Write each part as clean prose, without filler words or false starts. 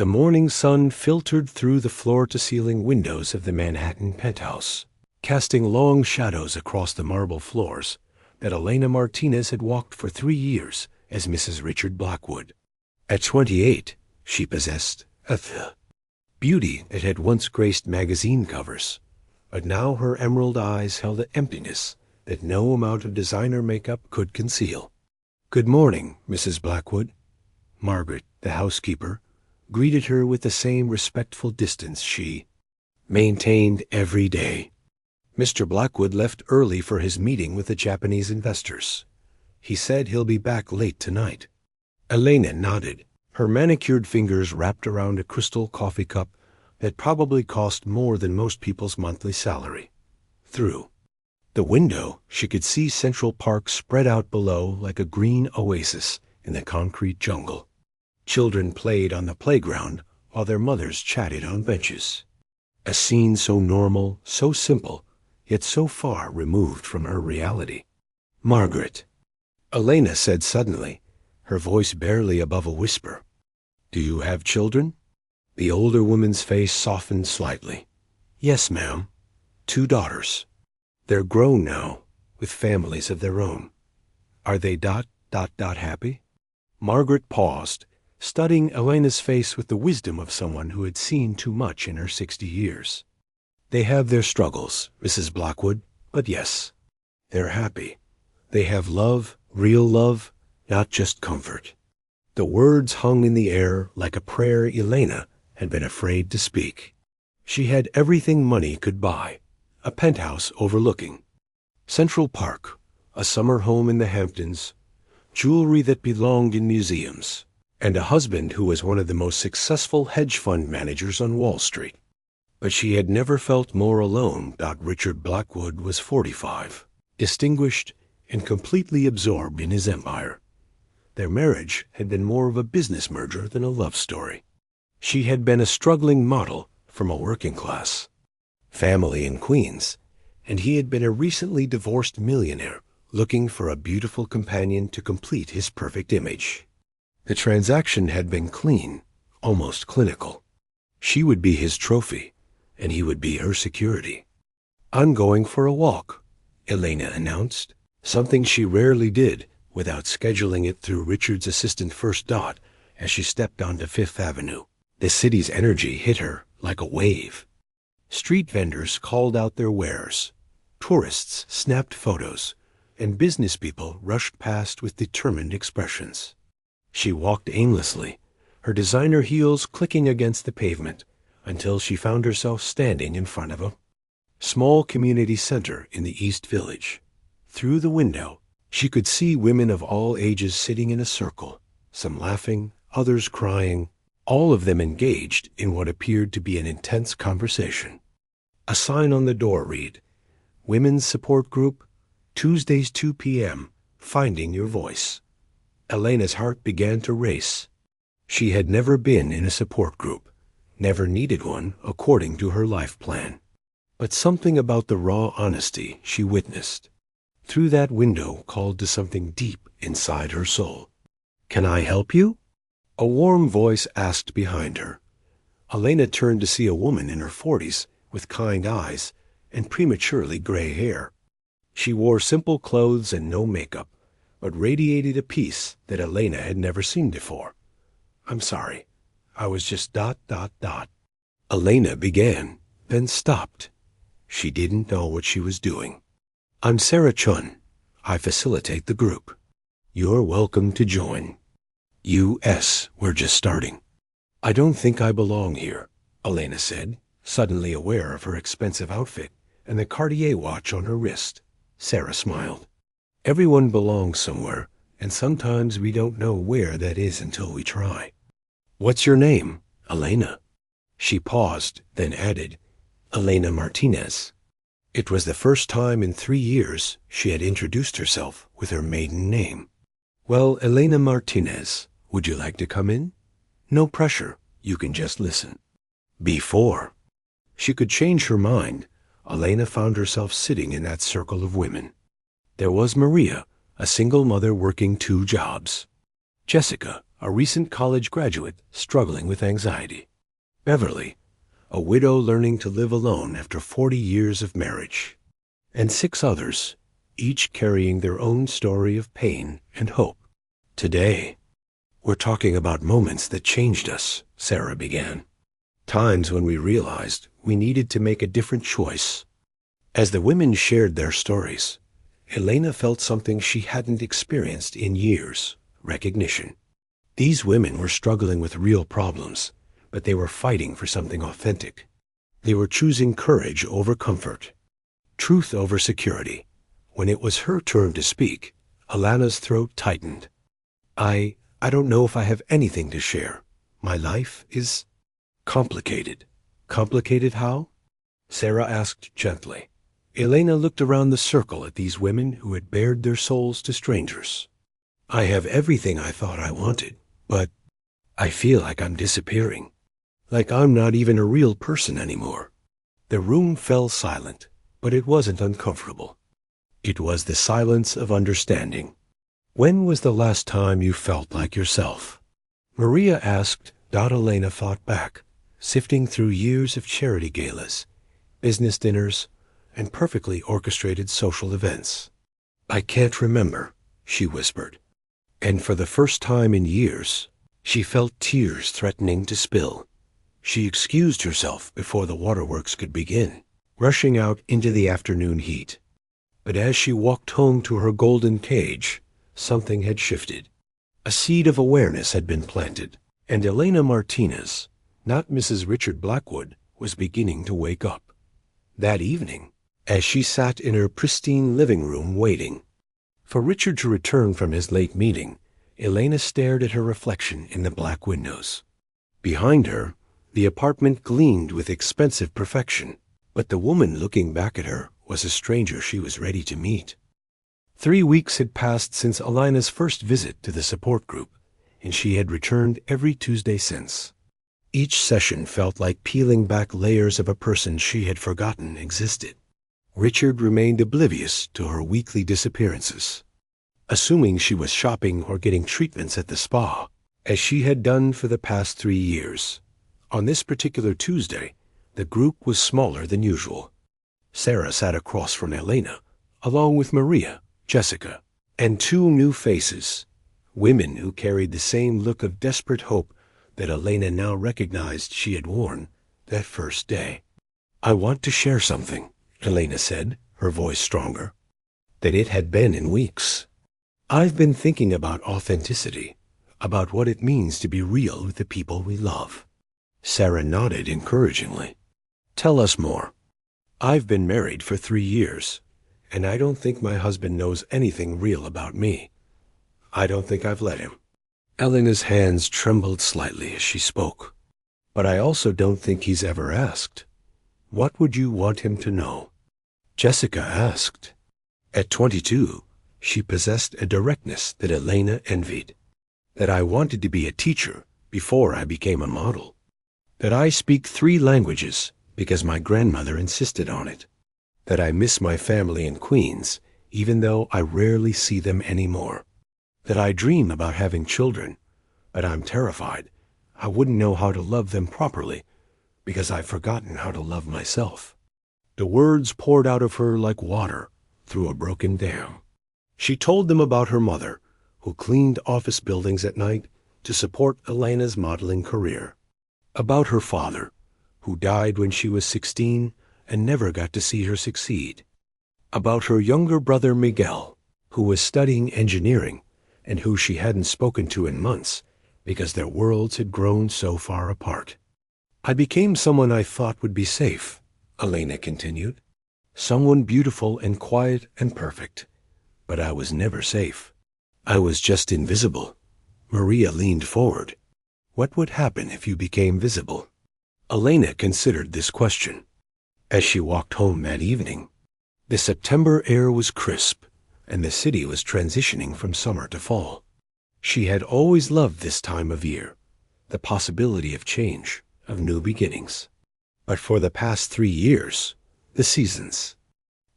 The morning sun filtered through the floor-to-ceiling windows of the Manhattan penthouse, casting long shadows across the marble floors that Elena Martinez had walked for 3 years as Mrs. Richard Blackwood. At 28, she possessed a beauty that had once graced magazine covers, but now her emerald eyes held an emptiness that no amount of designer makeup could conceal. "Good morning, Mrs. Blackwood." Margaret, the housekeeper, greeted her with the same respectful distance she maintained every day. Mr. Blackwood left early for his meeting with the Japanese investors. He said he'll be back late tonight. Elena nodded, her manicured fingers wrapped around a crystal coffee cup that probably cost more than most people's monthly salary. Through the window, she could see Central Park spread out below like a green oasis in the concrete jungle. Children played on the playground while their mothers chatted on benches. A scene so normal, so simple, yet so far removed from her reality. "Margaret," Elena said suddenly, her voice barely above a whisper. "Do you have children?" The older woman's face softened slightly. "Yes, ma'am. 2 daughters. They're grown now, with families of their own." "Are they happy?" Margaret paused, studying Elena's face with the wisdom of someone who had seen too much in her 60 years. "They have their struggles, Mrs. Blackwood, but yes, they're happy. They have love, real love, not just comfort." The words hung in the air like a prayer Elena had been afraid to speak. She had everything money could buy: a penthouse overlooking Central Park, a summer home in the Hamptons, jewelry that belonged in museums, and a husband who was one of the most successful hedge fund managers on Wall Street. But she had never felt more alone. Richard Blackwood was 45, distinguished and completely absorbed in his empire. Their marriage had been more of a business merger than a love story. She had been a struggling model from a working class family in Queens, and he had been a recently divorced millionaire looking for a beautiful companion to complete his perfect image. The transaction had been clean, almost clinical. She would be his trophy, and he would be her security. "I'm going for a walk," Elena announced, something she rarely did without scheduling it through Richard's assistant First Dot as she stepped onto Fifth Avenue. The city's energy hit her like a wave. Street vendors called out their wares, tourists snapped photos, and business people rushed past with determined expressions. She walked aimlessly, her designer heels clicking against the pavement, until she found herself standing in front of a small community center in the East Village. Through the window, she could see women of all ages sitting in a circle, some laughing, others crying, all of them engaged in what appeared to be an intense conversation. A sign on the door read, "Women's Support Group, Tuesdays 2 p.m., Finding Your Voice." Elena's heart began to race. She had never been in a support group, never needed one according to her life plan. But something about the raw honesty she witnessed through that window called to something deep inside her soul. "Can I help you?" a warm voice asked behind her. Elena turned to see a woman in her 40s with kind eyes and prematurely gray hair. She wore simple clothes and no makeup, but radiated a peace that Elena had never seen before. "I'm sorry. I was just ... Elena began, then stopped. She didn't know what she was doing. "I'm Sarah Chun. I facilitate the group. You're welcome to join. We're just starting." "I don't think I belong here," Elena said, suddenly aware of her expensive outfit and the Cartier watch on her wrist. Sarah smiled. "Everyone belongs somewhere, and sometimes we don't know where that is until we try." "What's your name?" "Elena." She paused, then added, "Elena Martinez." It was the first time in 3 years she had introduced herself with her maiden name. "Well, Elena Martinez, would you like to come in? No pressure, you can just listen." Before she could change her mind, Elena found herself sitting in that circle of women. There was Maria, a single mother working 2 jobs. Jessica, a recent college graduate struggling with anxiety. Beverly, a widow learning to live alone after 40 years of marriage. And 6 others, each carrying their own story of pain and hope. Today, we're talking about moments that changed us, Sarah began. Times when we realized we needed to make a different choice. As the women shared their stories, Elena felt something she hadn't experienced in years: recognition. These women were struggling with real problems, but they were fighting for something authentic. They were choosing courage over comfort, truth over security. When it was her turn to speak, Alana's throat tightened. I don't know if I have anything to share. My life is complicated. Complicated how? Sarah asked gently. Elena looked around the circle at these women who had bared their souls to strangers. I have everything I thought I wanted, but I feel like I'm disappearing. Like I'm not even a real person anymore. The room fell silent, but it wasn't uncomfortable. It was the silence of understanding. When was the last time you felt like yourself? Maria asked. Elena thought back, sifting through years of charity galas, business dinners, and perfectly orchestrated social events. I can't remember, she whispered. And for the first time in years, she felt tears threatening to spill. She excused herself before the waterworks could begin, rushing out into the afternoon heat. But as she walked home to her golden cage, something had shifted. A seed of awareness had been planted, and Elena Martinez, not Mrs. Richard Blackwood, was beginning to wake up. That evening, as she sat in her pristine living room waiting for Richard to return from his late meeting, Elena stared at her reflection in the black windows. Behind her, the apartment gleamed with expensive perfection, but the woman looking back at her was a stranger she was ready to meet. 3 weeks had passed since Elena's first visit to the support group, and she had returned every Tuesday since. Each session felt like peeling back layers of a person she had forgotten existed. Richard remained oblivious to her weekly disappearances, assuming she was shopping or getting treatments at the spa, as she had done for the past 3 years. On this particular Tuesday, the group was smaller than usual. Sarah sat across from Elena, along with Maria, Jessica, and 2 new faces, women who carried the same look of desperate hope that Elena now recognized she had worn that first day. I want to share something, Elena said, her voice stronger than it had been in weeks. I've been thinking about authenticity, about what it means to be real with the people we love. Sarah nodded encouragingly. Tell us more. I've been married for 3 years, and I don't think my husband knows anything real about me. I don't think I've let him. Elena's hands trembled slightly as she spoke. But I also don't think he's ever asked. What would you want him to know? Jessica asked. At 22, she possessed a directness that Elena envied. That I wanted to be a teacher before I became a model. That I speak 3 languages because my grandmother insisted on it. That I miss my family in Queens, even though I rarely see them anymore. That I dream about having children, but I'm terrified I wouldn't know how to love them properly because I've forgotten how to love myself. The words poured out of her like water through a broken dam. She told them about her mother, who cleaned office buildings at night to support Elena's modeling career. About her father, who died when she was 16 and never got to see her succeed. About her younger brother Miguel, who was studying engineering and who she hadn't spoken to in months because their worlds had grown so far apart. I became someone I thought would be safe, Elena continued. Someone beautiful and quiet and perfect. But I was never safe. I was just invisible. Maria leaned forward. What would happen if you became visible? Elena considered this question. As she walked home that evening, the September air was crisp, and the city was transitioning from summer to fall. She had always loved this time of year, the possibility of change, of new beginnings. But for the past 3 years, the seasons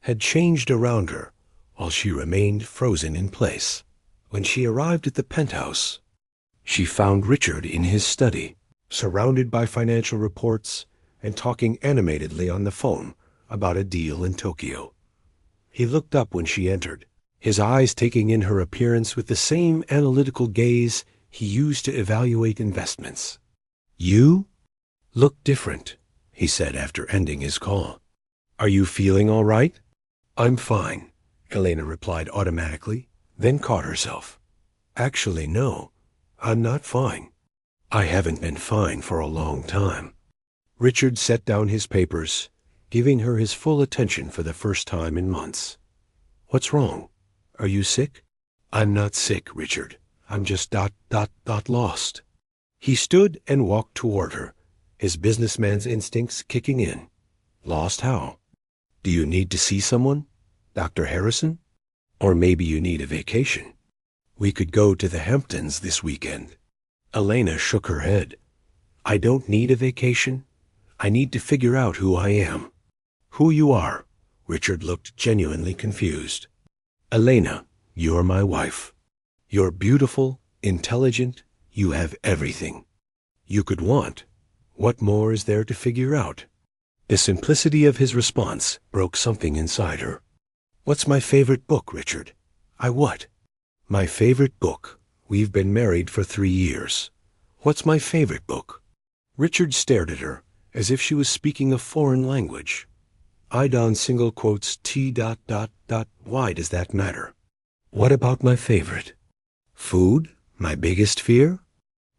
had changed around her while she remained frozen in place. When she arrived at the penthouse, She found Richard in his study, surrounded by financial reports and talking animatedly on the phone about a deal in Tokyo. He looked up when she entered, his eyes taking in her appearance with the same analytical gaze he used to evaluate investments. "You look different," he said after ending his call. "Are you feeling all right?" "I'm fine," Elena replied automatically, then caught herself. "Actually, no, I'm not fine. I haven't been fine for a long time." Richard set down his papers, giving her his full attention for the first time in months. "What's wrong? Are you sick?" "I'm not sick, Richard. I'm just lost." He stood and walked toward her, his businessman's instincts kicking in. "Lost how? Do you need to see someone? Dr. Harrison? Or maybe you need a vacation. We could go to the Hamptons this weekend." Elena shook her head. "I don't need a vacation. I need to figure out who I am." "Who you are?" Richard looked genuinely confused. "Elena, you're my wife. You're beautiful, intelligent, you have everything you could want. What more is there to figure out?" The simplicity of his response broke something inside her. "What's my favorite book, Richard?" "I what?" "My favorite book. We've been married for 3 years. What's my favorite book?" Richard stared at her as if she was speaking a foreign language. "Idon single quotes T. Why does that matter?" "What about my favorite? Food? My biggest fear?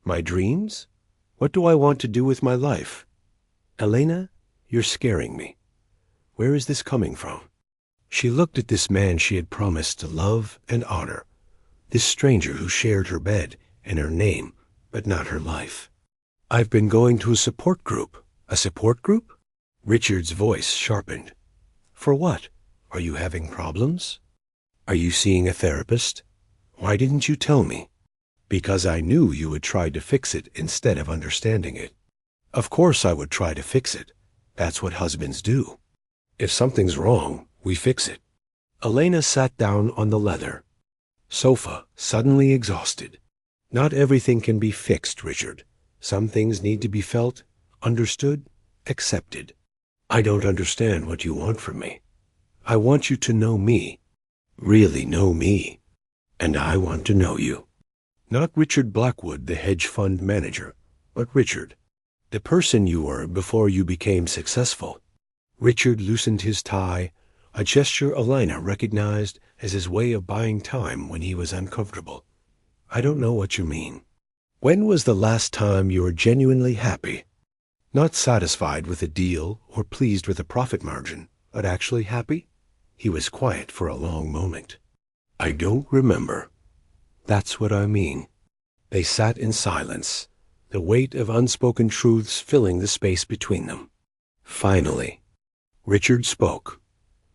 My dreams? What do I want to do with my life?" "Elena, you're scaring me. Where is this coming from?" She looked at this man she had promised to love and honor, this stranger who shared her bed and her name, but not her life. "I've been going to a support group." "A support group?" Richard's voice sharpened. "For what? Are you having problems? Are you seeing a therapist? Why didn't you tell me?" "Because I knew you would try to fix it instead of understanding it." "Of course I would try to fix it. That's what husbands do. If something's wrong, we fix it." Elena sat down on the leather sofa, suddenly exhausted. "Not everything can be fixed, Richard. Some things need to be felt, understood, accepted." "I don't understand what you want from me." "I want you to know me. Really know me. And I want to know you. Not Richard Blackwood, the hedge fund manager, but Richard, the person you were before you became successful." Richard loosened his tie, a gesture Elena recognized as his way of buying time when he was uncomfortable. "I don't know what you mean." "When was the last time you were genuinely happy? Not satisfied with a deal or pleased with a profit margin, but actually happy?" He was quiet for a long moment. "I don't remember." "That's what I mean." They sat in silence, the weight of unspoken truths filling the space between them. Finally, Richard spoke.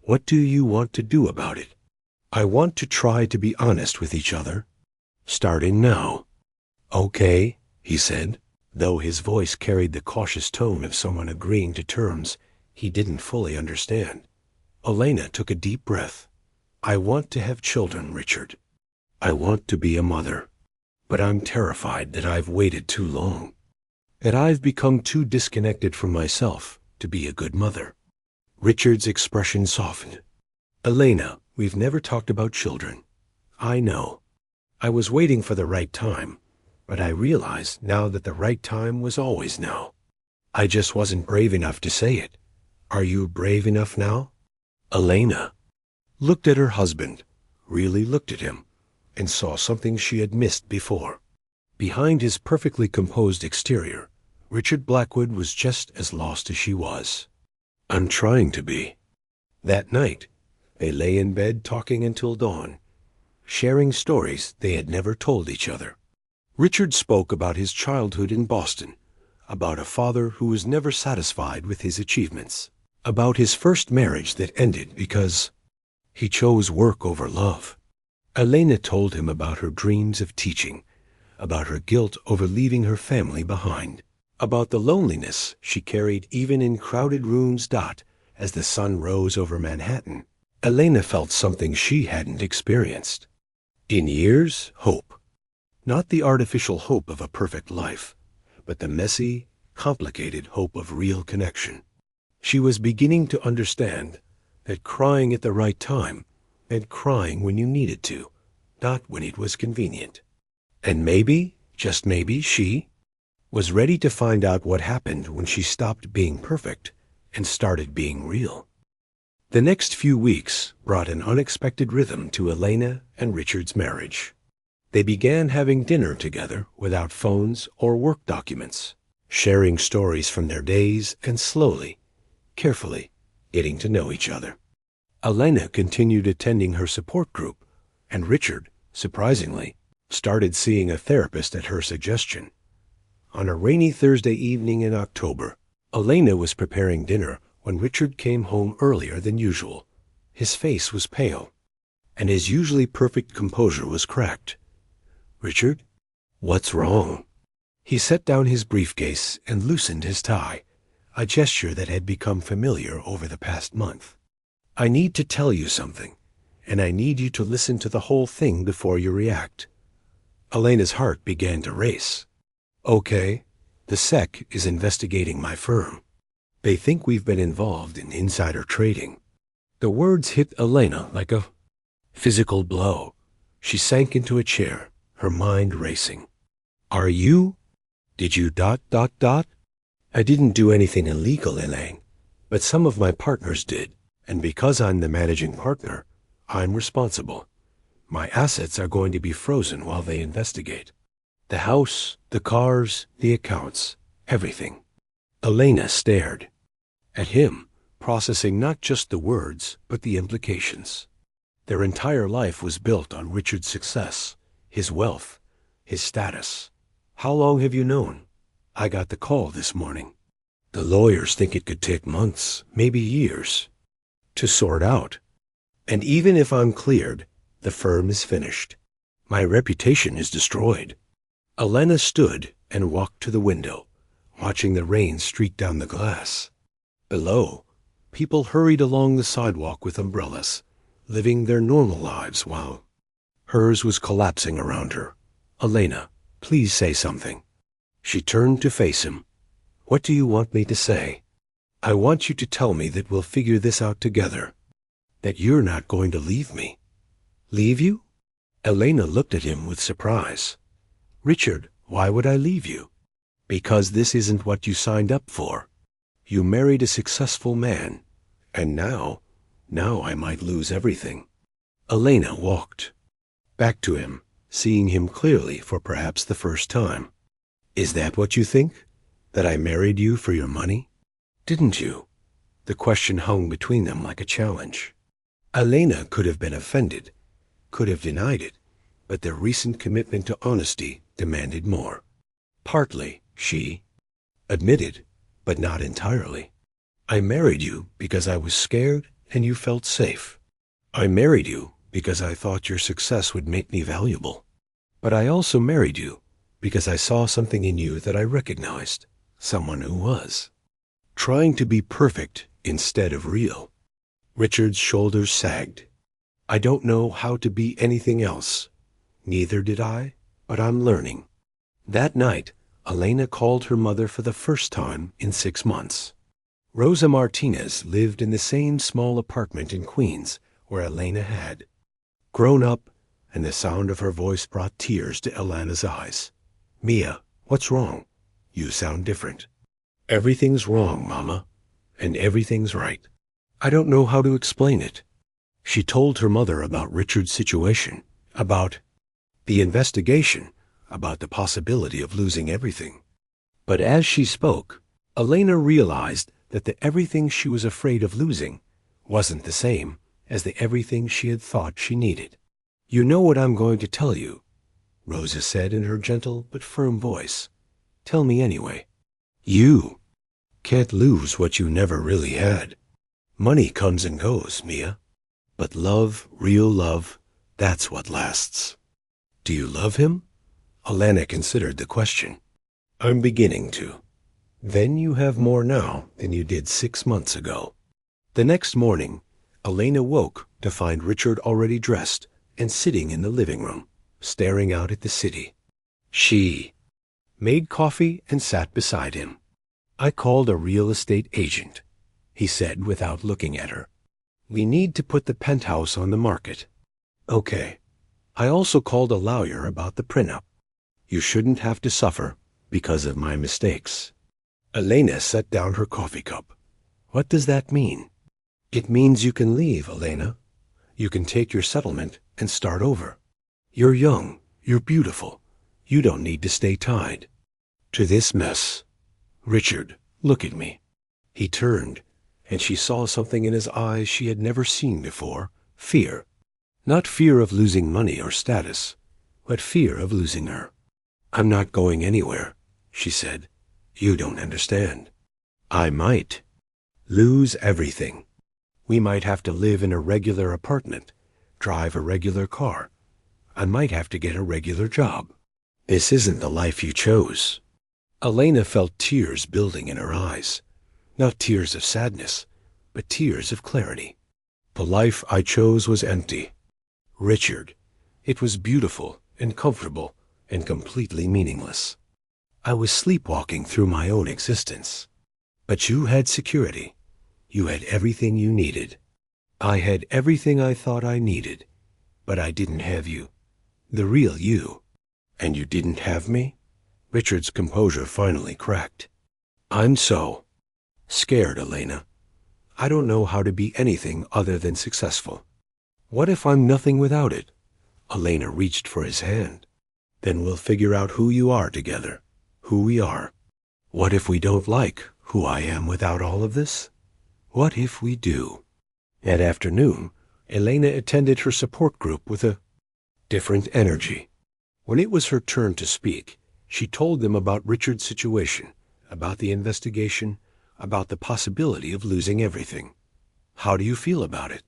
"What do you want to do about it?" "I want to try to be honest with each other, starting now." "Okay," he said, though his voice carried the cautious tone of someone agreeing to terms he didn't fully understand. Elena took a deep breath. "I want to have children, Richard. I want to be a mother. But I'm terrified that I've waited too long, that I've become too disconnected from myself to be a good mother." Richard's expression softened. "Elena, we've never talked about children. I know. I was waiting for the right time, but I realize now that the right time was always now. I just wasn't brave enough to say it. Are you brave enough now?" Elena looked at her husband, really looked at him, and saw something she had missed before. Behind his perfectly composed exterior, Richard Blackwood was just as lost as she was. "I'm trying to be." That night, they lay in bed talking until dawn, sharing stories they had never told each other. Richard spoke about his childhood in Boston, about a father who was never satisfied with his achievements, about his first marriage that ended because he chose work over love. Elena told him about her dreams of teaching, about her guilt over leaving her family behind, about the loneliness she carried even in crowded rooms. As the sun rose over Manhattan, Elena felt something she hadn't experienced in years: hope. Not the artificial hope of a perfect life, but the messy, complicated hope of real connection. She was beginning to understand that crying at the right time meant crying when you needed to, not when it was convenient. And maybe, just maybe, she was ready to find out what happened when she stopped being perfect and started being real. The next few weeks brought an unexpected rhythm to Elena and Richard's marriage. They began having dinner together without phones or work documents, sharing stories from their days and slowly, carefully, getting to know each other. Elena continued attending her support group, and Richard, surprisingly, started seeing a therapist at her suggestion. On a rainy Thursday evening in October, Elena was preparing dinner when Richard came home earlier than usual. His face was pale, and his usually perfect composure was cracked. "Richard, what's wrong?" He set down his briefcase and loosened his tie, a gesture that had become familiar over the past month. "I need to tell you something, and I need you to listen to the whole thing before you react." Elena's heart began to race. "Okay, the SEC is investigating my firm. They think we've been involved in insider trading." The words hit Elena like a physical blow. She sank into a chair, her mind racing. "Are you? Did you ... I didn't do anything illegal, Elaine, but some of my partners did, and because I'm the managing partner, I'm responsible. My assets are going to be frozen while they investigate. The house, the cars, the accounts, everything." Elena stared at him, processing not just the words, but the implications. Their entire life was built on Richard's success, his wealth, his status. "How long have you known?" "I got the call this morning. The lawyers think it could take months, maybe years, to sort out. And even if I'm cleared, the firm is finished. My reputation is destroyed." Elena stood and walked to the window, watching the rain streak down the glass. Below, people hurried along the sidewalk with umbrellas, living their normal lives while hers was collapsing around her. "Elena, please say something." She turned to face him. "What do you want me to say?" "I want you to tell me that we'll figure this out together. That you're not going to leave me." "Leave you?" Elena looked at him with surprise. "Richard, why would I leave you?" "Because this isn't what you signed up for. You married a successful man, and now I might lose everything." Elena walked back to him, seeing him clearly for perhaps the first time. "Is that what you think? That I married you for your money? Didn't you?" The question hung between them like a challenge. Elena could have been offended, could have denied it, but their recent commitment to honesty demanded more. "Partly," she admitted, "but not entirely. I married you because I was scared and you felt safe. I married you because I thought your success would make me valuable. But I also married you because I saw something in you that I recognized, someone who was trying to be perfect instead of real." Richard's shoulders sagged. "I don't know how to be anything else. Neither did I, but I'm learning." That night, Elena called her mother for the first time in 6 months. Rosa Martinez lived in the same small apartment in Queens where Elena had grown up, and the sound of her voice brought tears to Elena's eyes. "Mia, what's wrong? You sound different." "Everything's wrong, Mama, and everything's right. I don't know how to explain it." She told her mother about Richard's situation, about the investigation, about the possibility of losing everything. But as she spoke, Elena realized that the everything she was afraid of losing wasn't the same as the everything she had thought she needed. "You know what I'm going to tell you," Rosa said in her gentle but firm voice. "Tell me anyway. You can't lose what you never really had. Money comes and goes, Mia. But love, real love, that's what lasts." "Do you love him?" Elena considered the question. "I'm beginning to." "Then you have more now than you did 6 months ago." The next morning, Elena woke to find Richard already dressed and sitting in the living room, staring out at the city. She made coffee and sat beside him. I called a real estate agent, he said without looking at her. We need to put the penthouse on the market. Okay. I also called a lawyer about the prenup. You shouldn't have to suffer because of my mistakes. Elena set down her coffee cup. What does that mean? It means you can leave, Elena. You can take your settlement and start over. You're young. You're beautiful. You don't need to stay tied to this mess. Richard, look at me. He turned, and she saw something in his eyes she had never seen before. Fear. Not fear of losing money or status, but fear of losing her. I'm not going anywhere, she said. You don't understand. I might lose everything. We might have to live in a regular apartment, drive a regular car. I might have to get a regular job. This isn't the life you chose. Elena felt tears building in her eyes. Not tears of sadness, but tears of clarity. The life I chose was empty. Richard, it was beautiful and comfortable and completely meaningless. I was sleepwalking through my own existence. But you had security. You had everything you needed. I had everything I thought I needed, but I didn't have you. The real you. And you didn't have me? Richard's composure finally cracked. I'm so scared, Elena. I don't know how to be anything other than successful. What if I'm nothing without it? Elena reached for his hand. Then we'll figure out who you are together, who we are. What if we don't like who I am without all of this? What if we do? That afternoon, Elena attended her support group with a different energy. When it was her turn to speak, she told them about Richard's situation, about the investigation, about the possibility of losing everything. How do you feel about it?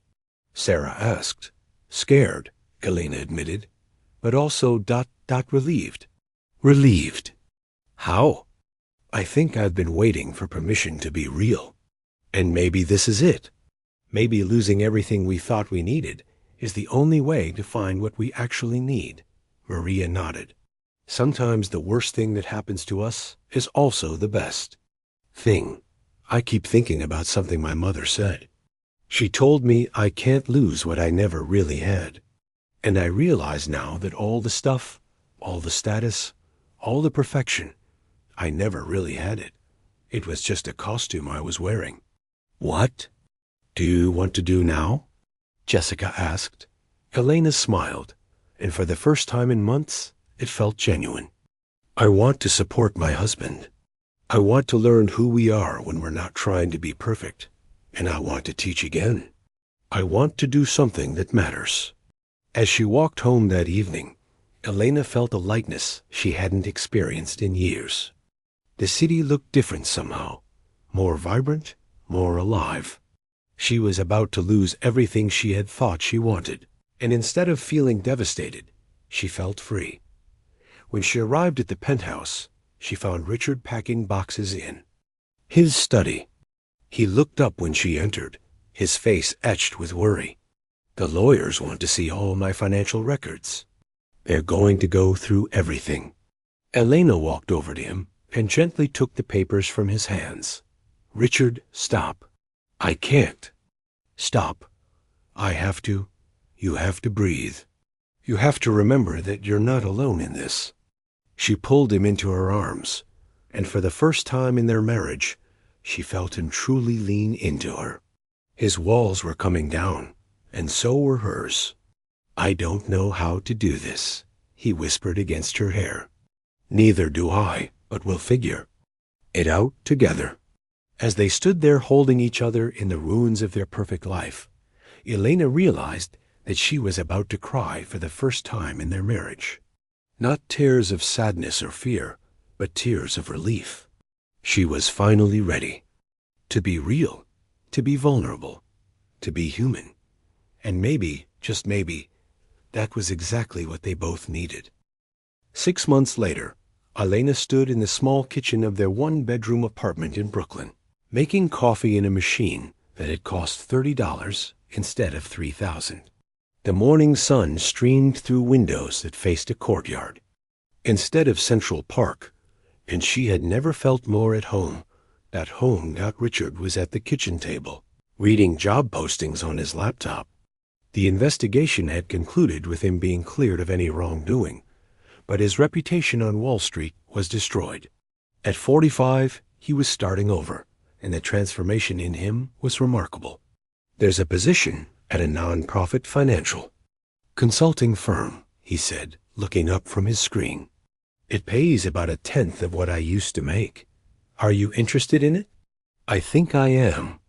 Sarah asked. Scared, Elena admitted, but also relieved. Relieved. How? I think I've been waiting for permission to be real. And maybe this is it. Maybe losing everything we thought we needed is the only way to find what we actually need. Maria nodded. Sometimes the worst thing that happens to us is also the best thing. I keep thinking about something my mother said. She told me I can't lose what I never really had. And I realize now that all the stuff, all the status, all the perfection, I never really had it. It was just a costume I was wearing. What do you want to do now? Jessica asked. Elena smiled, and for the first time in months, it felt genuine. I want to support my husband. I want to learn who we are when we're not trying to be perfect. And I want to teach again. I want to do something that matters. As she walked home that evening, Elena felt a lightness she hadn't experienced in years. The city looked different somehow, more vibrant, more alive. She was about to lose everything she had thought she wanted, and instead of feeling devastated, she felt free. When she arrived at the penthouse, she found Richard packing boxes in his study. He looked up when she entered, his face etched with worry. The lawyers want to see all my financial records. They're going to go through everything. Elena walked over to him and gently took the papers from his hands. Richard, stop. I can't. Stop. I have to. You have to breathe. You have to remember that you're not alone in this. She pulled him into her arms, and for the first time in their marriage, she felt him truly lean into her. His walls were coming down, and so were hers. I don't know how to do this, he whispered against her hair. Neither do I, but we'll figure it out together. As they stood there holding each other in the ruins of their perfect life, Elena realized that she was about to cry for the first time in their marriage. Not tears of sadness or fear, but tears of relief. She was finally ready to be real, to be vulnerable, to be human. And maybe, just maybe, that was exactly what they both needed. 6 months later, Elena stood in the small kitchen of their one-bedroom apartment in Brooklyn, making coffee in a machine that had cost $30 instead of $3,000. The morning sun streamed through windows that faced a courtyard. instead of Central Park, and she had never felt more at home. At home, Richard was at the kitchen table, reading job postings on his laptop. The investigation had concluded with him being cleared of any wrongdoing, but his reputation on Wall Street was destroyed. At 45, he was starting over, and the transformation in him was remarkable. There's a position at a non-profit financial consulting firm, he said, looking up from his screen. It pays about 1/10 of what I used to make. Are you interested in it? I think I am.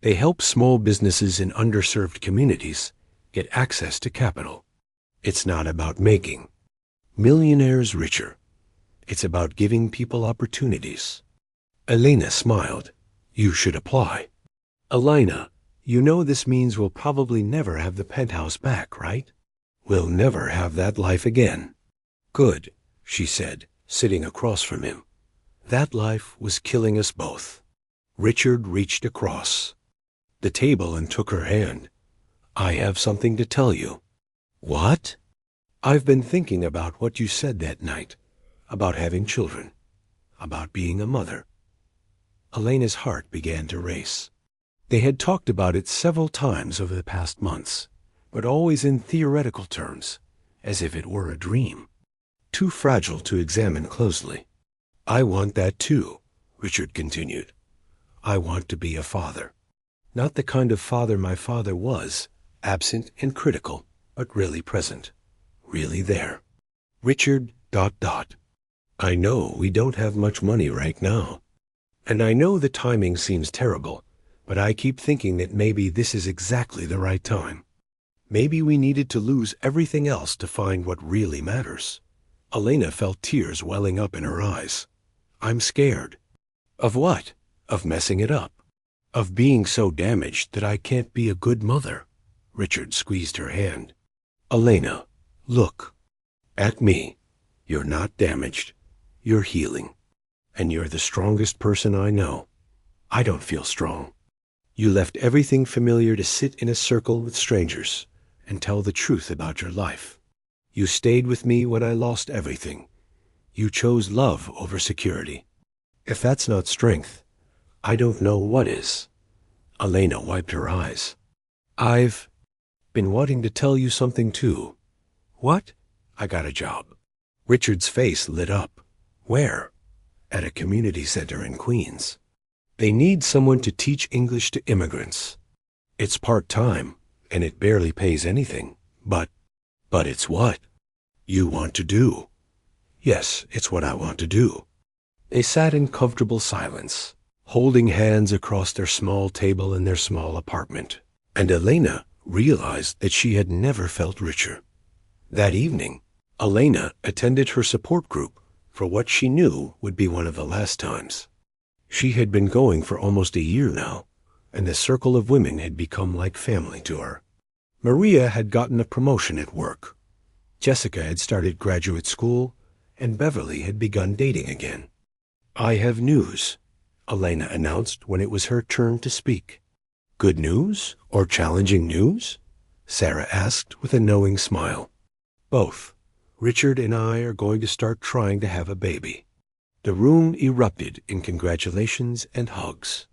They help small businesses in underserved communities get access to capital. It's not about making millionaires richer. It's about giving people opportunities. Elena smiled. You should apply. Elena, you know this means we'll probably never have the penthouse back, right? We'll never have that life again. Good, she said, sitting across from him. That life was killing us both. Richard reached across the table and took her hand. I have something to tell you. What? I've been thinking about what you said that night, about having children, about being a mother. Elena's heart began to race. They had talked about it several times over the past months, but always in theoretical terms, as if it were a dream, too fragile to examine closely. I want that too, Richard continued. I want to be a father. Not the kind of father my father was, absent and critical, but really present, really there. Richard ... I know we don't have much money right now. And I know the timing seems terrible, but I keep thinking that maybe this is exactly the right time. Maybe we needed to lose everything else to find what really matters. Elena felt tears welling up in her eyes. I'm scared. Of what? Of messing it up. Of being so damaged that I can't be a good mother. Richard squeezed her hand. Elena, look at me. You're not damaged. You're healing. And you're the strongest person I know. I don't feel strong. You left everything familiar to sit in a circle with strangers and tell the truth about your life. You stayed with me when I lost everything. You chose love over security. If that's not strength, I don't know what is. Elena wiped her eyes. I've been wanting to tell you something too. What? I got a job. Richard's face lit up. Where? At a community center in Queens. They need someone to teach English to immigrants. It's part-time, and it barely pays anything. But it's what you want to do. Yes, it's what I want to do. They sat in comfortable silence, holding hands across their small table in their small apartment. And Elena realized that she had never felt richer. That evening, Elena attended her support group for what she knew would be one of the last times. She had been going for almost a year now, and the circle of women had become like family to her. Maria had gotten a promotion at work. Jessica had started graduate school, and Beverly had begun dating again. I have news, Elena announced when it was her turn to speak. Good news or challenging news? Sarah asked with a knowing smile. Both. Richard and I are going to start trying to have a baby. The room erupted in congratulations and hugs.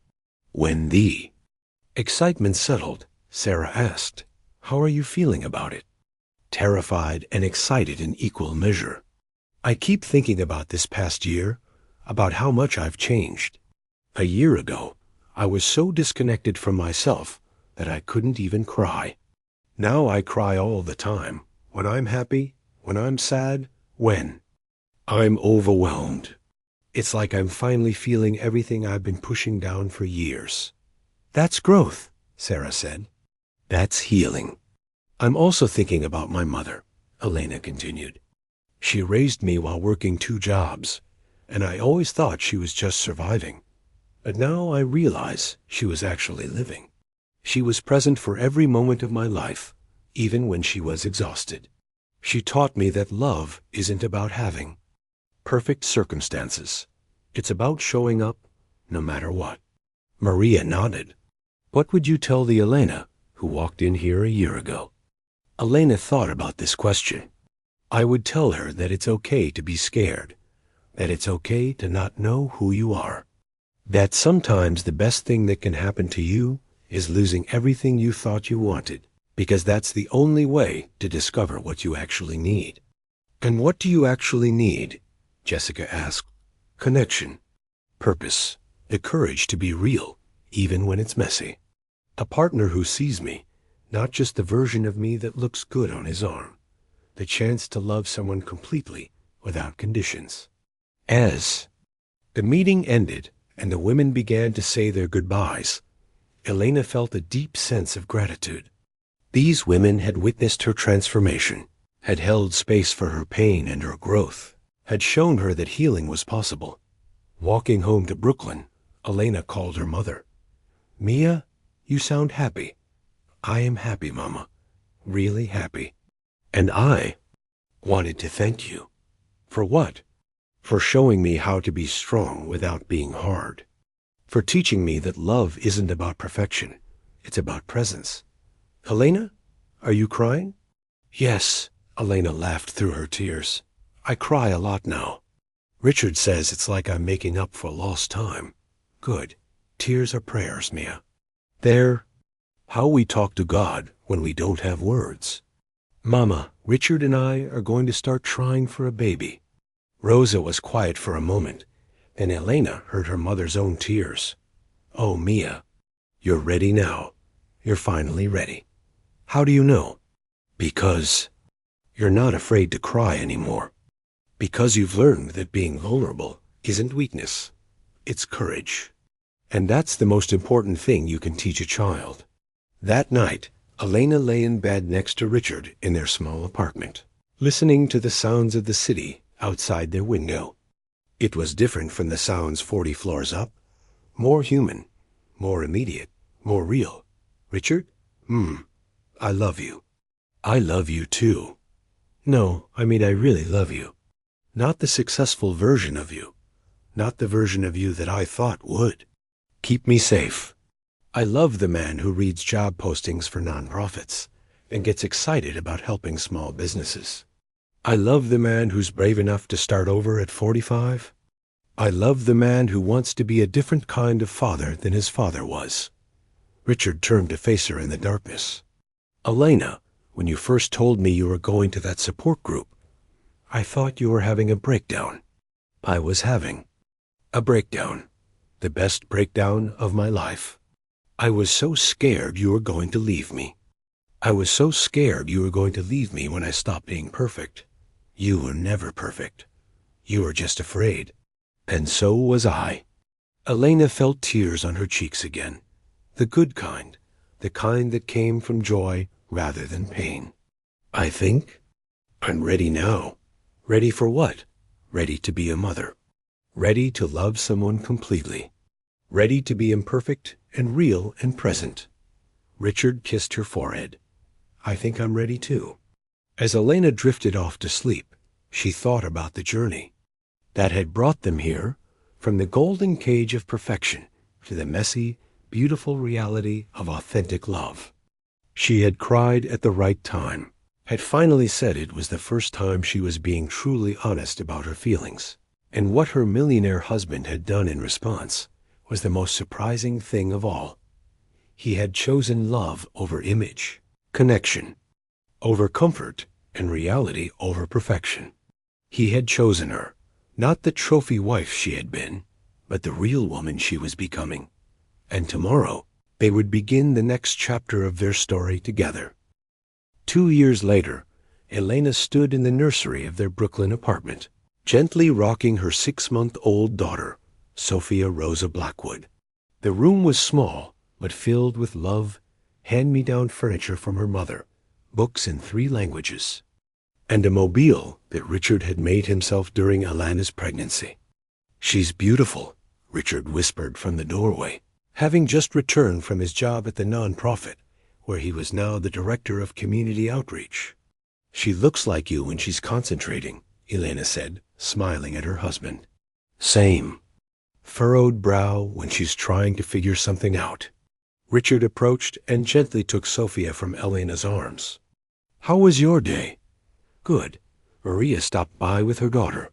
When the excitement settled, Sarah asked, How are you feeling about it? Terrified and excited in equal measure. I keep thinking about this past year, about how much I've changed. A year ago, I was so disconnected from myself that I couldn't even cry. Now I cry all the time, when I'm happy, when I'm sad, when I'm overwhelmed. It's like I'm finally feeling everything I've been pushing down for years. That's growth, Sarah said. That's healing. I'm also thinking about my mother, Elena continued. She raised me while working 2 jobs, and I always thought she was just surviving. But now I realize she was actually living. She was present for every moment of my life, even when she was exhausted. She taught me that love isn't about having perfect circumstances. It's about showing up no matter what. Maria nodded. What would you tell the Elena who walked in here a year ago? Elena thought about this question. I would tell her that it's okay to be scared, that it's okay to not know who you are, that sometimes the best thing that can happen to you is losing everything you thought you wanted, because that's the only way to discover what you actually need. And what do you actually need? Jessica asked. Connection, purpose, the courage to be real, even when it's messy. A partner who sees me, not just the version of me that looks good on his arm. The chance to love someone completely, without conditions. As the meeting ended and the women began to say their goodbyes, Elena felt a deep sense of gratitude. These women had witnessed her transformation, had held space for her pain and her growth, had shown her that healing was possible. Walking home to Brooklyn, Elena called her mother. Mia, you sound happy. I am happy, Mama. Really happy. And I wanted to thank you. For what? For showing me how to be strong without being hard. For teaching me that love isn't about perfection. It's about presence. Elena, are you crying? Yes, Elena laughed through her tears. I cry a lot now. Richard says it's like I'm making up for lost time. Good. Tears are prayers, Mia. They're how we talk to God when we don't have words. Mama, Richard and I are going to start trying for a baby. Rosa was quiet for a moment. Then Elena heard her mother's own tears. Oh, Mia, you're ready now. You're finally ready. How do you know? Because you're not afraid to cry anymore. Because you've learned that being vulnerable isn't weakness. It's courage. And that's the most important thing you can teach a child. That night, Elena lay in bed next to Richard in their small apartment, listening to the sounds of the city outside their window. It was different from the sounds 40 floors up. More human, more immediate, more real. Richard? I love you. I love you too. No, I mean I really love you. Not the successful version of you. Not the version of you that I thought would. Keep me safe. I love the man who reads job postings for nonprofits and gets excited about helping small businesses. I love the man who's brave enough to start over at 45. I love the man who wants to be a different kind of father than his father was. Richard turned to face her in the darkness. Elena, when you first told me you were going to that support group, I thought you were having a breakdown. I was having a breakdown. The best breakdown of my life. I was so scared you were going to leave me. I was so scared you were going to leave me when I stopped being perfect. You were never perfect. You were just afraid. And so was I. Elena felt tears on her cheeks again. The good kind. The kind that came from joy rather than pain. I think I'm ready now. Ready for what? Ready to be a mother. Ready to love someone completely. Ready to be imperfect and real and present. Richard kissed her forehead. I think I'm ready too. As Elena drifted off to sleep, she thought about the journey that had brought them here, from the golden cage of perfection to the messy, beautiful reality of authentic love. She had cried at the right time, had finally said it was the first time she was being truly honest about her feelings, and what her millionaire husband had done in response was the most surprising thing of all. He had chosen love over image, connection over comfort, and reality over perfection. He had chosen her, not the trophy wife she had been, but the real woman she was becoming. And tomorrow, they would begin the next chapter of their story together. 2 years later, Elena stood in the nursery of their Brooklyn apartment, gently rocking her 6-month-old daughter, Sophia Rosa Blackwood. The room was small, but filled with love, hand-me-down furniture from her mother, books in 3 languages, and a mobile that Richard had made himself during Elena's pregnancy. She's beautiful, Richard whispered from the doorway, having just returned from his job at the nonprofit, where he was now the director of community outreach. She looks like you when she's concentrating, Elena said, smiling at her husband. Same. Furrowed brow when she's trying to figure something out. Richard approached and gently took Sophia from Elena's arms. How was your day? Good. Maria stopped by with her daughter.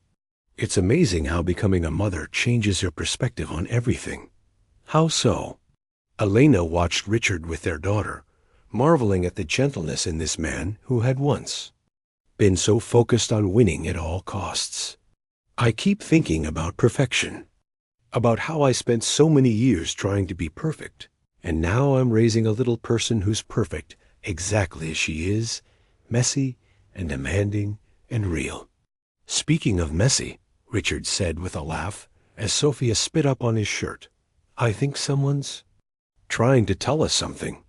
It's amazing how becoming a mother changes your perspective on everything. How so? Elena watched Richard with their daughter, marveling at the gentleness in this man who had once been so focused on winning at all costs. I keep thinking about perfection, about how I spent so many years trying to be perfect, and now I'm raising a little person who's perfect exactly as she is, messy and demanding and real. Speaking of messy, Richard said with a laugh as Sophia spit up on his shirt, I think someone's trying to tell us something.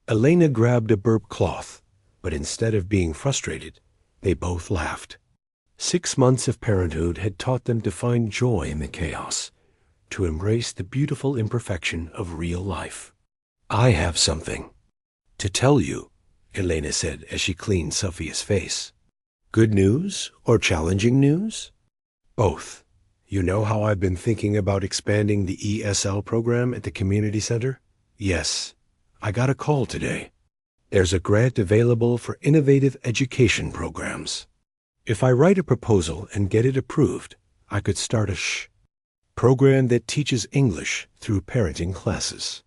Elena grabbed a burp cloth, but instead of being frustrated, they both laughed. 6 months of parenthood had taught them to find joy in the chaos, to embrace the beautiful imperfection of real life. I have something to tell you, Elena said as she cleaned Sophia's face. Good news or challenging news? Both. You know how I've been thinking about expanding the ESL program at the community center? Yes. I got a call today. There's a grant available for innovative education programs. If I write a proposal and get it approved, I could start a program that teaches English through parenting classes.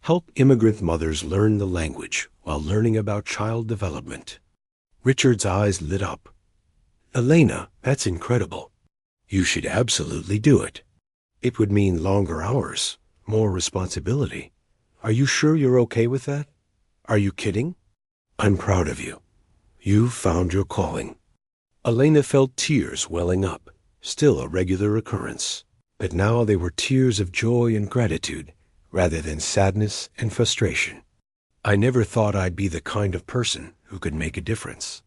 Help immigrant mothers learn the language while learning about child development. Richard's eyes lit up. Elena, that's incredible. You should absolutely do it. It would mean longer hours, more responsibility. Are you sure you're okay with that? Are you kidding? I'm proud of you. You've found your calling. Elena felt tears welling up, still a regular occurrence. But now they were tears of joy and gratitude, rather than sadness and frustration. I never thought I'd be the kind of person who could make a difference.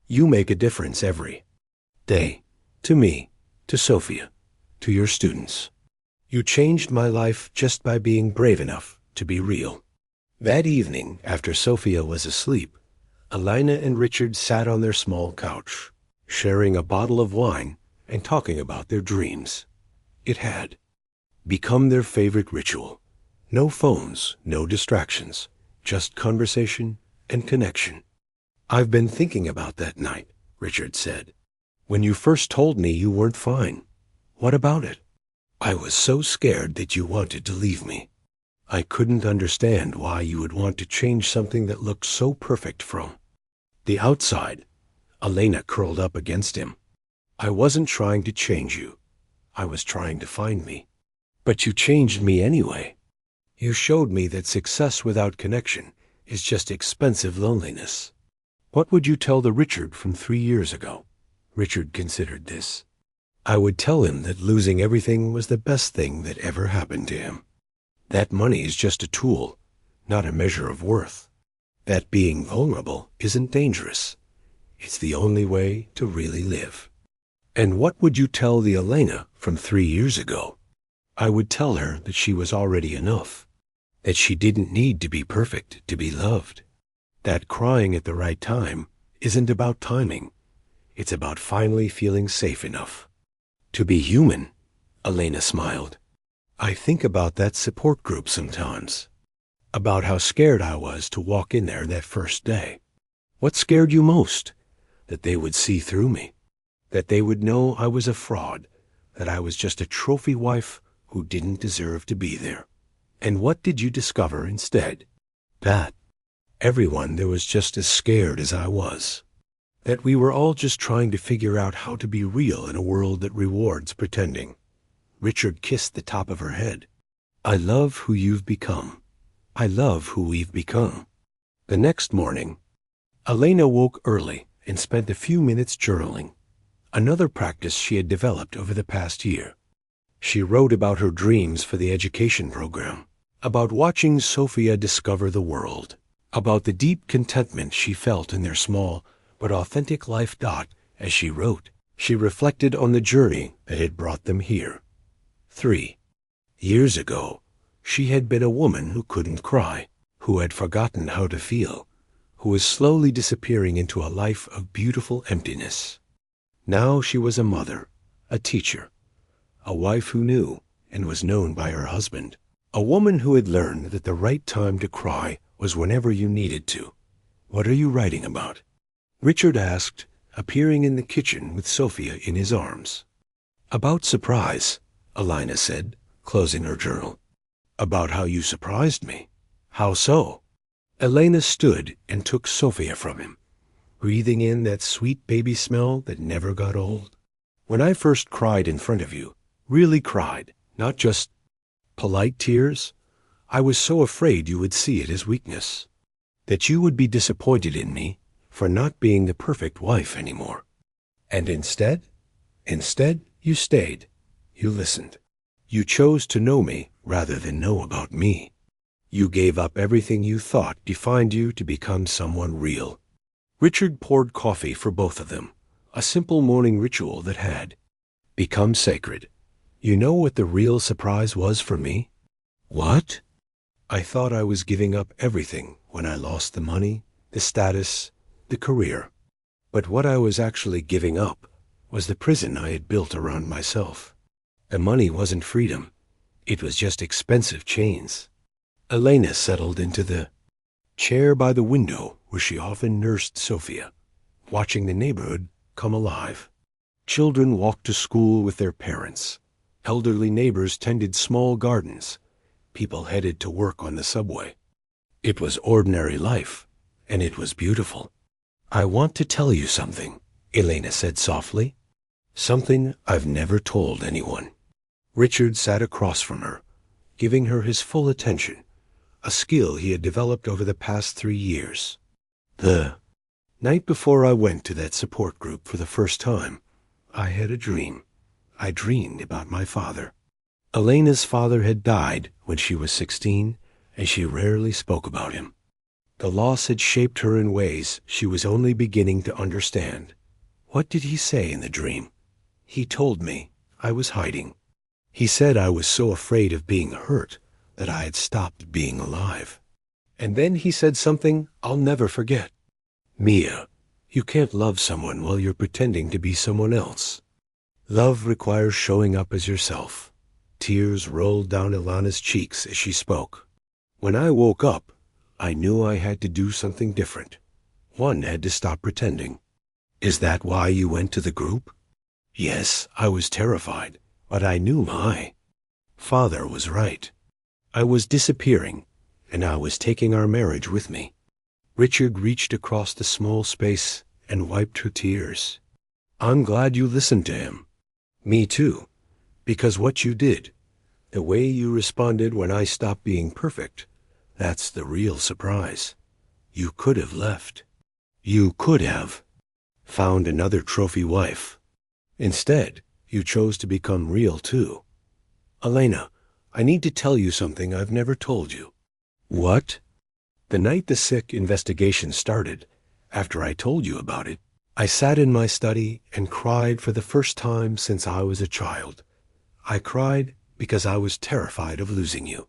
You make a difference every day. To me, to Sophia, to your students. You changed my life just by being brave enough to be real. That evening, after Sophia was asleep, Elena and Richard sat on their small couch, sharing a bottle of wine and talking about their dreams. It had become their favorite ritual. No phones, no distractions, just conversation and connection. I've been thinking about that night, Richard said. When you first told me you weren't fine. What about it? I was so scared that you wanted to leave me. I couldn't understand why you would want to change something that looked so perfect from the outside. Elena curled up against him. I wasn't trying to change you. I was trying to find me. But you changed me anyway. You showed me that success without connection is just expensive loneliness. What would you tell the Richard from 3 years ago? Richard considered this. I would tell him that losing everything was the best thing that ever happened to him. That money is just a tool, not a measure of worth. That being vulnerable isn't dangerous. It's the only way to really live. And what would you tell the Elena from 3 years ago? I would tell her that she was already enough, that she didn't need to be perfect to be loved, that crying at the right time isn't about timing. It's about finally feeling safe enough to be human. Elena smiled. I think about that support group sometimes, about how scared I was to walk in there that first day. What scared you most? That they would see through me, that they would know I was a fraud, that I was just a trophy wife who didn't deserve to be there. And what did you discover instead? That everyone there was just as scared as I was. That we were all just trying to figure out how to be real in a world that rewards pretending. Richard kissed the top of her head. I love who you've become. I love who we've become. The next morning, Elena woke early and spent a few minutes journaling, another practice she had developed over the past year. She wrote about her dreams for the education program, about watching Sophia discover the world, about the deep contentment she felt in their small but authentic life. As she wrote, she reflected on the journey that had brought them here. 3 years ago, she had been a woman who couldn't cry, who had forgotten how to feel, who was slowly disappearing into a life of beautiful emptiness. Now she was a mother, a teacher, a wife who knew and was known by her husband, a woman who had learned that the right time to cry was whenever you needed to. What are you writing about? Richard asked, appearing in the kitchen with Sophia in his arms. "About surprise," Elena said, closing her journal. "About how you surprised me. How so?" Elena stood and took Sophia from him, breathing in that sweet baby smell that never got old. "When I first cried in front of you, really cried, not just polite tears, I was so afraid you would see it as weakness, that you would be disappointed in me for not being the perfect wife anymore. And instead, you stayed. You listened. You chose to know me rather than know about me. You gave up everything you thought defined you to become someone real." Richard poured coffee for both of them, a simple morning ritual that had become sacred. "You know what the real surprise was for me?" "What?" "I thought I was giving up everything when I lost the money, the status, the career. But what I was actually giving up was the prison I had built around myself. The money wasn't freedom. It was just expensive chains." Elena settled into the chair by the window where she often nursed Sophia, watching the neighborhood come alive. Children walked to school with their parents. Elderly neighbors tended small gardens. People headed to work on the subway. It was ordinary life, and it was beautiful. "I want to tell you something," Elena said softly. "Something I've never told anyone." Richard sat across from her, giving her his full attention, a skill he had developed over the past 3 years. "The night before I went to that support group for the first time, I had a dream. I dreamed about my father. Elena's father had died when she was 16, and she rarely spoke about him. The loss had shaped her in ways she was only beginning to understand. What did he say in the dream? He told me I was hiding. He said I was so afraid of being hurt that I had stopped being alive. And then he said something I'll never forget. 'Mia, you can't love someone while you're pretending to be someone else. Love requires showing up as yourself.'" Tears rolled down Ilana's cheeks as she spoke. "When I woke up, I knew I had to do something different. One had to stop pretending." "Is that why you went to the group?" "Yes, I was terrified, but I knew my father was right. I was disappearing, and I was taking our marriage with me." Richard reached across the small space and wiped her tears. "I'm glad you listened to him." "Me too, because what you did, the way you responded when I stopped being perfect, that's the real surprise. You could have left. You could have found another trophy wife. Instead, you chose to become real too. Elena, I need to tell you something I've never told you." "What?" "The night the sick investigation started, after I told you about it, I sat in my study and cried for the first time since I was a child. I cried because I was terrified of losing you.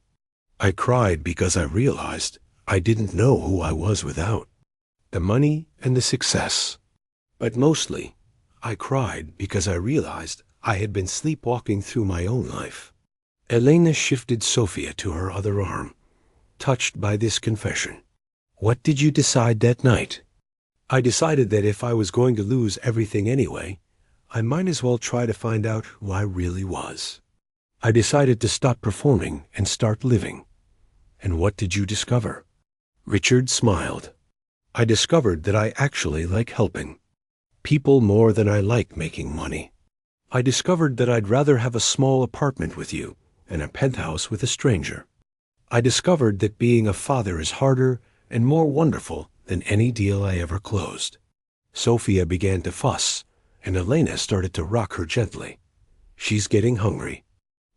I cried because I realized I didn't know who I was without the money and the success. But mostly, I cried because I realized I had been sleepwalking through my own life." Elena shifted Sophia to her other arm, touched by this confession. "What did you decide that night?" "I decided that if I was going to lose everything anyway, I might as well try to find out who I really was. I decided to stop performing and start living." "And what did you discover?" Richard smiled. "I discovered that I actually like helping people more than I like making money. I discovered that I'd rather have a small apartment with you than a penthouse with a stranger. I discovered that being a father is harder and more wonderful than any deal I ever closed." Sophia began to fuss, and Elena started to rock her gently. "She's getting hungry.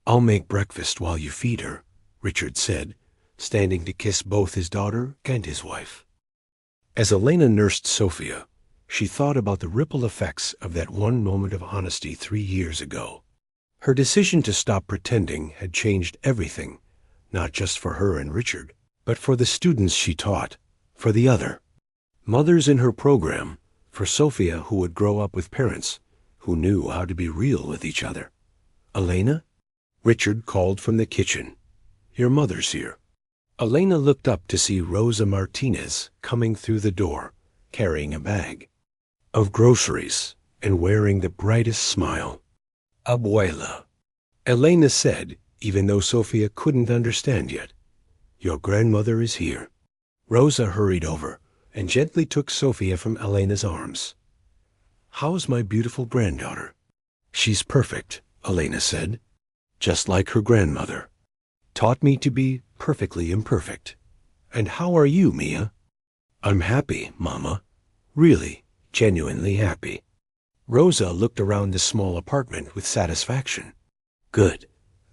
I'll make breakfast while you feed her," Richard said, standing to kiss both his daughter and his wife. As Elena nursed Sophia, she thought about the ripple effects of that one moment of honesty 3 years ago. Her decision to stop pretending had changed everything, not just for her and Richard, but for the students she taught, for the other mothers in her program, for Sophia, who would grow up with parents who knew how to be real with each other. "Elena?" Richard called from the kitchen. "Your mother's here." Elena looked up to see Rosa Martinez coming through the door, carrying a bag. of groceries, and wearing the brightest smile. Abuela, Elena said, even though Sofia couldn't understand yet. Your grandmother is here. Rosa hurried over and gently took Sofia from Elena's arms. How's my beautiful granddaughter? She's perfect, Elena said. Just like her grandmother. Taught me to be perfectly imperfect. And how are you, Mia? I'm happy, Mama. Really, genuinely happy. Rosa looked around the small apartment with satisfaction. Good.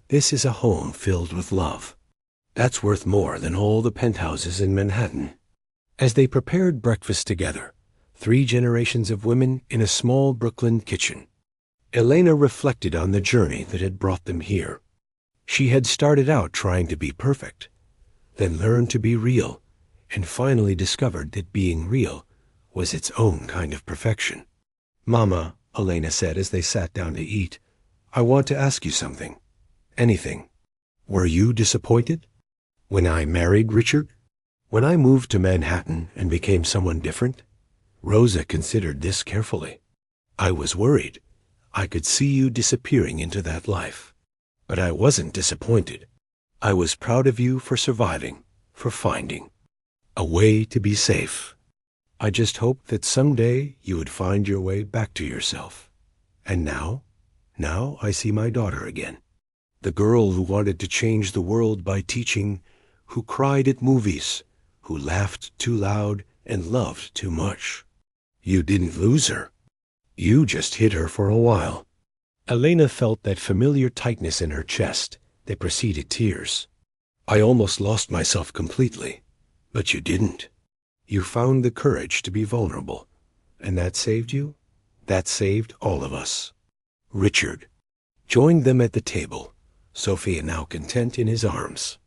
This is a home filled with love. That's worth more than all the penthouses in Manhattan. As they prepared breakfast together, 3 generations of women in a small Brooklyn kitchen, Elena reflected on the journey that had brought them here. She had started out trying to be perfect, then learned to be real, and finally discovered that being real was its own kind of perfection. Mama, Elena said as they sat down to eat, I want to ask you something. Anything. Were you disappointed? When I married Richard? When I moved to Manhattan and became someone different? Rosa considered this carefully. I was worried. I could see you disappearing into that life. But I wasn't disappointed. I was proud of you for surviving, for finding a way to be safe. I just hoped that someday you would find your way back to yourself. And now I see my daughter again. The girl who wanted to change the world by teaching, who cried at movies, who laughed too loud and loved too much. You didn't lose her. You just hid her for a while. Elena felt that familiar tightness in her chest that preceded tears. I almost lost myself completely, but you didn't. You found the courage to be vulnerable, and that saved you. That saved all of us. Richard joined them at the table, Sofia now content in his arms.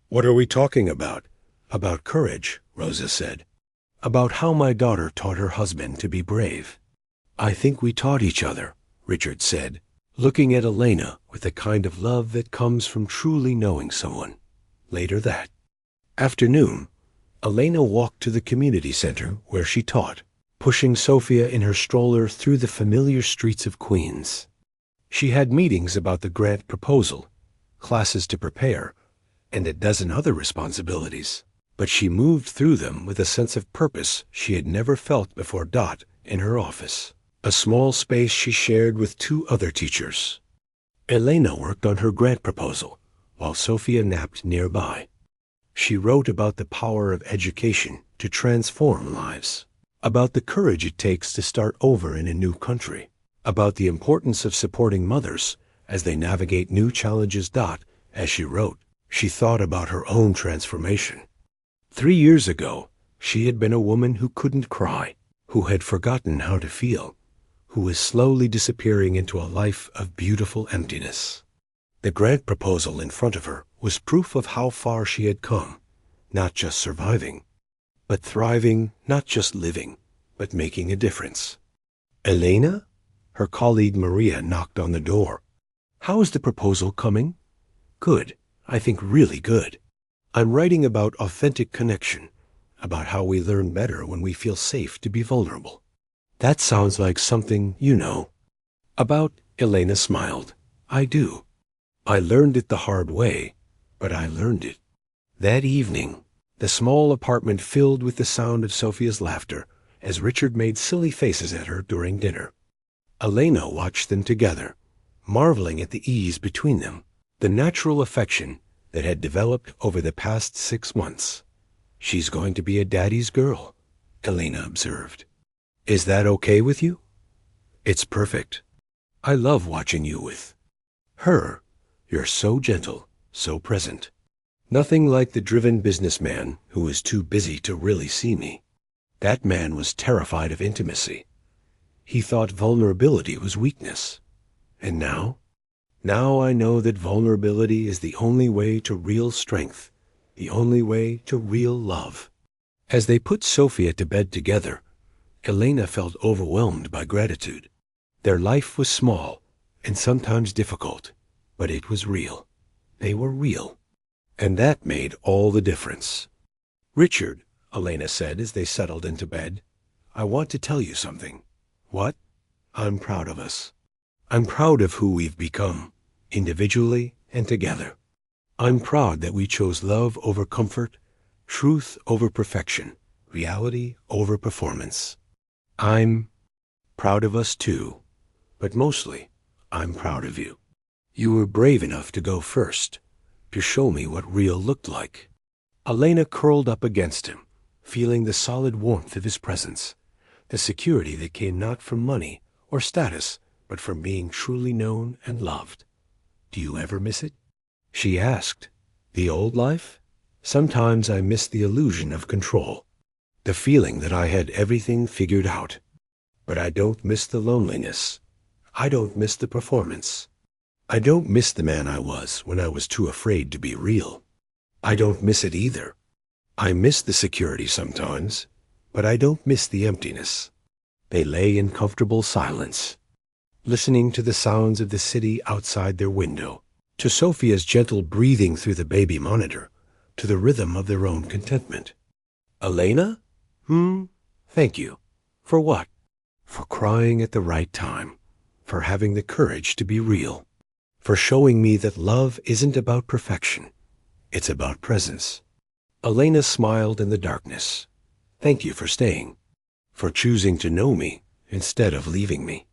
What are we talking about? About courage, Rosa said. About how my daughter taught her husband to be brave. I think we taught each other, Richard said, looking at Elena with the kind of love that comes from truly knowing someone. Later that afternoon, Elena walked to the community center where she taught, pushing Sofia in her stroller through the familiar streets of Queens. She had meetings about the grant proposal, classes to prepare, and a dozen other responsibilities, but she moved through them with a sense of purpose she had never felt before. In her office, a small space she shared with 2 other teachers. Elena worked on her grant proposal, while Sofia napped nearby. She wrote about the power of education to transform lives, about the courage it takes to start over in a new country, about the importance of supporting mothers as they navigate new challenges. As she wrote, she thought about her own transformation. 3 years ago, she had been a woman who couldn't cry, who had forgotten how to feel, who was slowly disappearing into a life of beautiful emptiness. The grant proposal in front of her was proof of how far she had come, not just surviving, but thriving, not just living, but making a difference. Elena? Her colleague Maria knocked on the door. How is the proposal coming? Good. I think really good. I'm writing about authentic connection, about how we learn better when we feel safe to be vulnerable. That sounds like something you know. About, Elena smiled. I do. I learned it the hard way, but I learned it. That evening, the small apartment filled with the sound of Sofia's laughter as Richard made silly faces at her during dinner. Elena watched them together, marveling at the ease between them, the natural affection that had developed over the past 6 months. She's going to be a daddy's girl, Elena observed. Is that okay with you? It's perfect. I love watching you with her. You're so gentle, so present. Nothing like the driven businessman who was too busy to really see me. That man was terrified of intimacy. He thought vulnerability was weakness. And now? Now I know that vulnerability is the only way to real strength, the only way to real love. As they put Sofia to bed together, Elena felt overwhelmed by gratitude. Their life was small and sometimes difficult, but it was real. They were real. And that made all the difference. Richard, Elena said as they settled into bed, I want to tell you something. What? I'm proud of us. I'm proud of who we've become, individually and together. I'm proud that we chose love over comfort, truth over perfection, reality over performance. I'm proud of us too, but mostly, I'm proud of you. You were brave enough to go first, to show me what real looked like. Elena curled up against him, feeling the solid warmth of his presence, the security that came not from money or status, but from being truly known and loved. Do you ever miss it? She asked. The old life? Sometimes I miss the illusion of control, the feeling that I had everything figured out. But I don't miss the loneliness. I don't miss the performance. I don't miss the man I was when I was too afraid to be real. I don't miss it either. I miss the security sometimes, but I don't miss the emptiness. They lay in comfortable silence, listening to the sounds of the city outside their window, to Sophia's gentle breathing through the baby monitor, to the rhythm of their own contentment. Elena? Thank you. For what? For crying at the right time, for having the courage to be real, for showing me that love isn't about perfection, it's about presence. Elena smiled in the darkness. Thank you for staying, for choosing to know me instead of leaving me,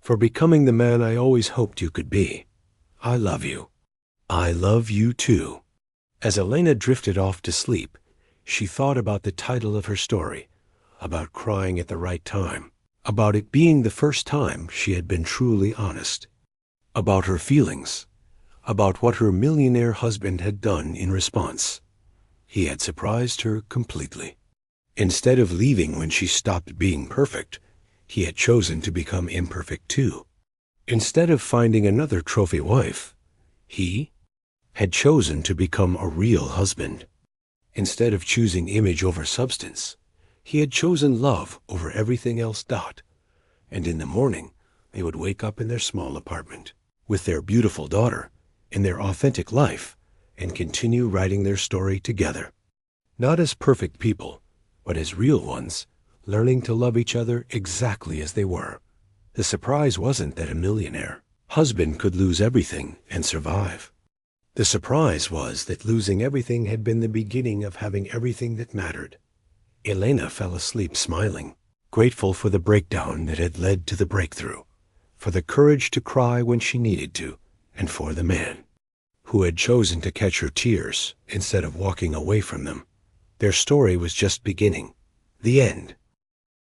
for becoming the man I always hoped you could be. I love you. I love you too. As Elena drifted off to sleep, she thought about the title of her story, about crying at the right time, about it being the first time she had been truly honest, about her feelings, about what her millionaire husband had done in response. He had surprised her completely. Instead of leaving when she stopped being perfect, he had chosen to become imperfect too. Instead of finding another trophy wife, he had chosen to become a real husband. Instead of choosing image over substance, he had chosen love over everything else. And in the morning, they would wake up in their small apartment, with their beautiful daughter, in their authentic life, and continue writing their story together. Not as perfect people, but as real ones, learning to love each other exactly as they were. The surprise wasn't that a millionaire husband could lose everything and survive. The surprise was that losing everything had been the beginning of having everything that mattered. Elena fell asleep smiling, grateful for the breakdown that had led to the breakthrough, for the courage to cry when she needed to, and for the man who had chosen to catch her tears instead of walking away from them. Their story was just beginning. The end.